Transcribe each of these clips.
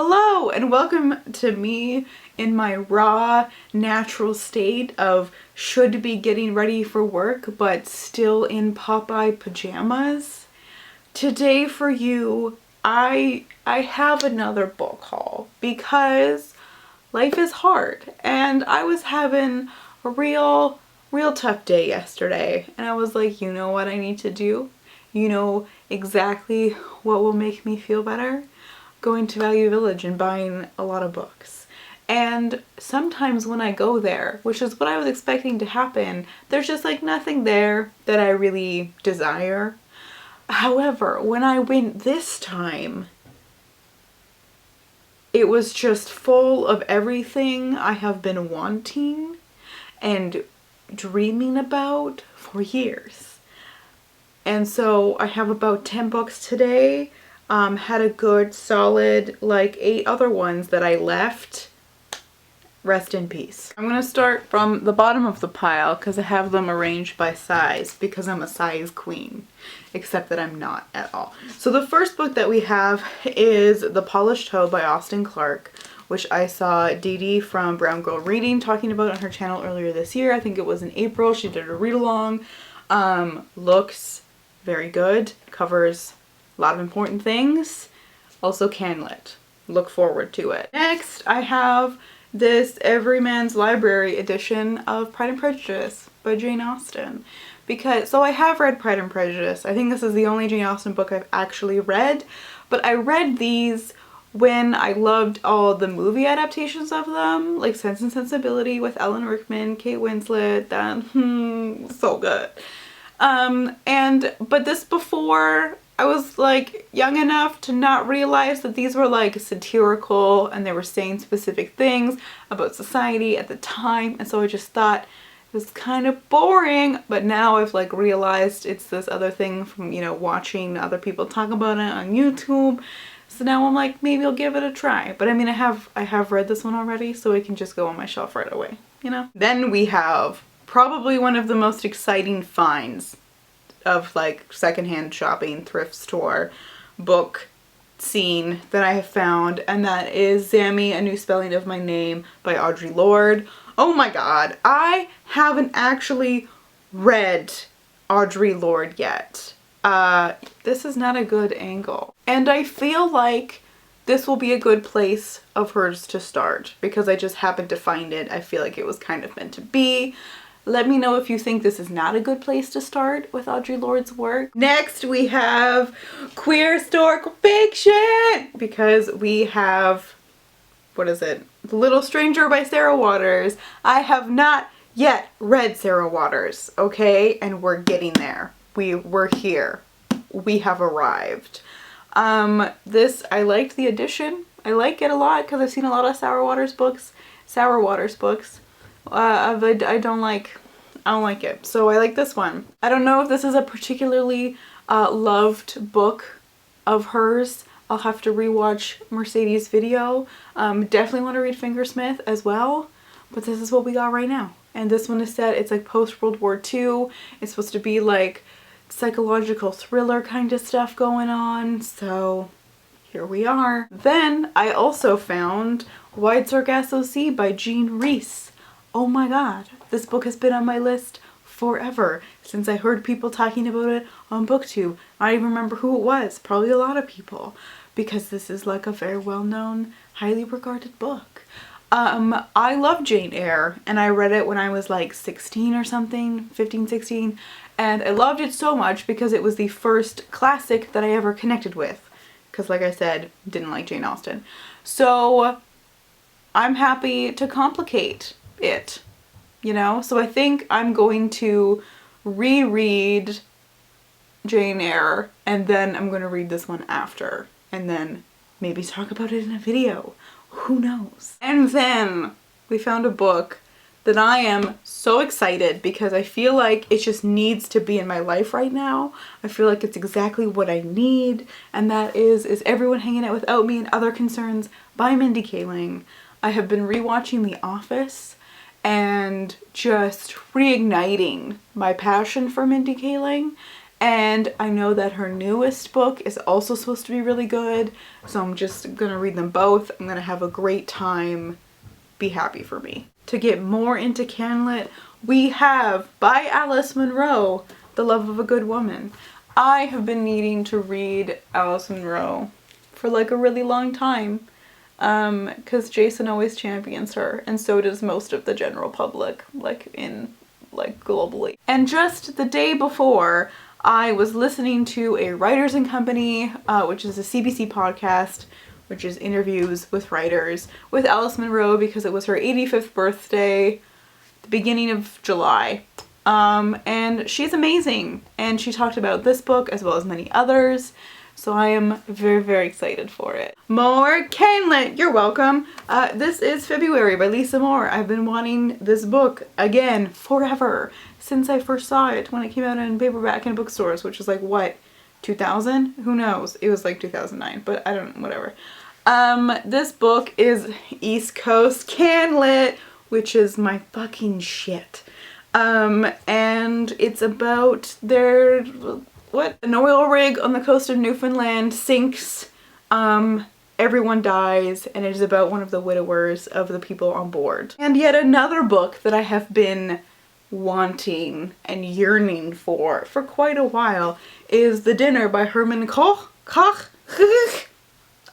Hello and welcome to me in my raw, natural state of should be getting ready for work but still in Popeye pajamas. Today for you, I have another book haul because life is hard and I was having a real tough day yesterday and I was like, you know what I need to do? You know exactly what will make me feel better? Going to Value Village and buying a lot of books. And sometimes when I go there, which is what I was expecting to happen, there's just like nothing there that I really desire. However, when I went this time, it was just full of everything I have been wanting and dreaming about for years. And so I have about 10 books today. Had a good solid like 8 other ones that I left. Rest in peace. I'm gonna start from the bottom of the pile because I have them arranged by size because I'm a size queen, except that I'm not at all. So the first book that we have is The Polished Hoe by Austen Clark, which I saw Dee Dee from Brown Girl Reading talking about on her channel earlier this year. I think it was in April. She did a read along. Looks very good. Covers a lot of important things. Also Canlit. Look forward to it. Next, I have this Everyman's Library edition of Pride and Prejudice by Jane Austen. So I have read Pride and Prejudice. I think this is the only Jane Austen book I've actually read, but I read these when I loved all the movie adaptations of them, like Sense and Sensibility with Ellen Rickman, Kate Winslet, so good. But this before I was like young enough to not realize that these were like satirical and they were saying specific things about society at the time, and so I just thought it was kind of boring. But now I've like realized it's this other thing from, you know, watching other people talk about it on YouTube. So now I'm like, maybe I'll give it a try. But I mean, I have read this one already, so it can just go on my shelf right away, you know? Then we have probably one of the most exciting finds of like secondhand shopping, thrift store, book scene that I have found, and that is Zammy, A New Spelling of My Name by Audre Lorde. Oh my god, I haven't actually read Audre Lorde yet. This is not a good angle. And I feel like this will be a good place of hers to start because I just happened to find it. I feel like it was kind of meant to be. Let me know if you think this is not a good place to start with Audre Lorde's work. Next we have queer historical fiction because we have, what is it? The Little Stranger by Sarah Waters. I have not yet read Sarah Waters, okay? And we're getting there. We're here. We have arrived. I liked the edition. I like it a lot because I've seen a lot of Sarah Waters books. I don't like it. So I like this one. I don't know if this is a particularly loved book of hers. I'll have to rewatch Mercedes' video. Definitely want to read Fingersmith as well, but this is what we got right now. And this one is set, it's like post-World War II. It's supposed to be like psychological thriller kind of stuff going on. So here we are. Then I also found Wide Sargasso Sea by Jean Rhys. Oh my god, this book has been on my list forever since I heard people talking about it on BookTube. I don't even remember who it was, probably a lot of people, because this is like a very well-known, highly regarded book. I love Jane Eyre, and I read it when I was like 16 or something, 15, 16, and I loved it so much because it was the first classic that I ever connected with, because like I said, didn't like Jane Austen. So I'm happy to complicate it, you know? So I think I'm going to reread Jane Eyre and then I'm going to read this one after and then maybe talk about it in a video. Who knows? And then we found a book that I am so excited because I feel like it just needs to be in my life right now. I feel like it's exactly what I need, and that is Everyone Hanging Out Without Me and Other Concerns by Mindy Kaling. I have been rewatching The Office and just reigniting my passion for Mindy Kaling, And I know that her newest book is also supposed to be really good. So I'm just gonna read them both. I'm gonna have a great time. Be happy for me. To get more into CanLit, we have by Alice Munro, The Love of a Good Woman. I have been needing to read Alice Munro for like a really long time. Because Jason always champions her, and so does most of the general public, like globally. And just the day before, I was listening to a Writers and Company, which is a CBC podcast, which is interviews with writers, with Alice Munro because it was her 85th birthday, the beginning of July. And she's amazing, and she talked about this book as well as many others. So I am very, very excited for it. More CanLit, you're welcome. This is February by Lisa Moore. I've been wanting this book, again, forever, since I first saw it when it came out in paperback in bookstores, which was like, what, 2000? Who knows? It was like 2009, but I don't know, whatever. This book is East Coast CanLit, which is my fucking shit. And it's about their... An oil rig on the coast of Newfoundland sinks, everyone dies, and it is about one of the widowers of the people on board. And yet another book that I have been wanting and yearning for quite a while is The Dinner by Herman Koch.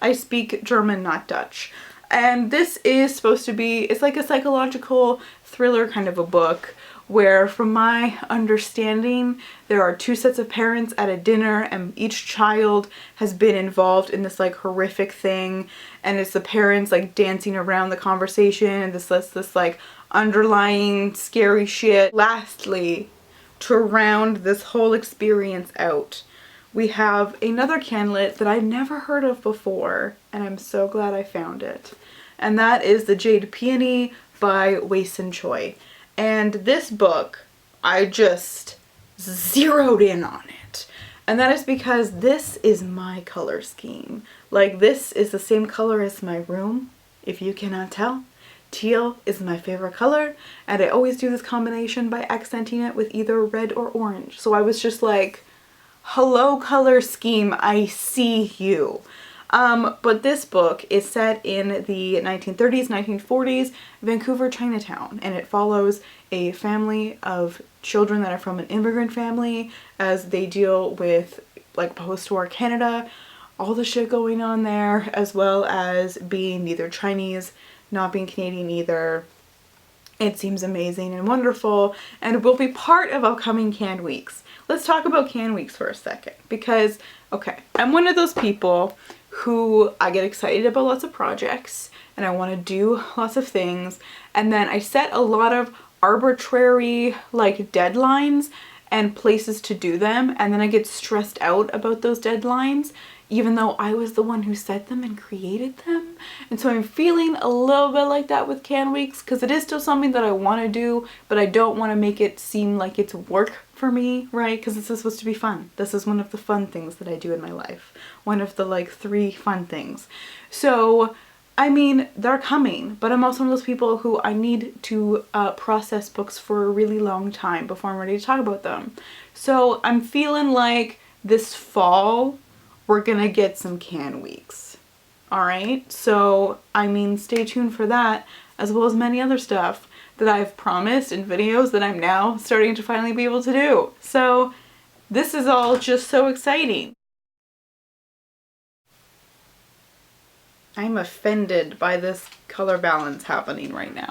I speak German, not Dutch. And this is supposed to be, it's like a psychological thriller kind of a book, where from my understanding there are two sets of parents at a dinner and each child has been involved in this like horrific thing, and it's the parents like dancing around the conversation and this like underlying scary shit. Lastly, to round this whole experience out, we have another CanLit that I never heard of before, and I'm so glad I found it, and that is The Jade Peony by Wei Sin Choi. And this book, I just zeroed in on it. And that is because this is my color scheme. Like, this is the same color as my room, if you cannot tell. Teal is my favorite color, and I always do this combination by accenting it with either red or orange. So I was just like, hello color scheme, I see you. But this book is set in the 1930s, 1940s, Vancouver, Chinatown, and it follows a family of children that are from an immigrant family as they deal with like post-war Canada, all the shit going on there, as well as being neither Chinese, not being Canadian either. It seems amazing and wonderful, and will be part of upcoming CanWeeks. Let's talk about CanWeeks for a second, because, okay, I'm one of those people who I get excited about lots of projects and I want to do lots of things, and then I set a lot of arbitrary like deadlines and places to do them, and then I get stressed out about those deadlines even though I was the one who set them and created them. And so I'm feeling a little bit like that with CanWeeks, because it is still something that I want to do, but I don't want to make it seem like it's work for me, right? Because this is supposed to be fun. This is one of the fun things that I do in my life. One of the like 3 fun things. So, I mean, they're coming, but I'm also one of those people who I need to process books for a really long time before I'm ready to talk about them. So I'm feeling like this fall, we're gonna get some CanWeeks. Alright, so I mean, stay tuned for that, as well as many other stuff that I've promised in videos that I'm now starting to finally be able to do. So this is all just so exciting. I'm offended by this color balance happening right now.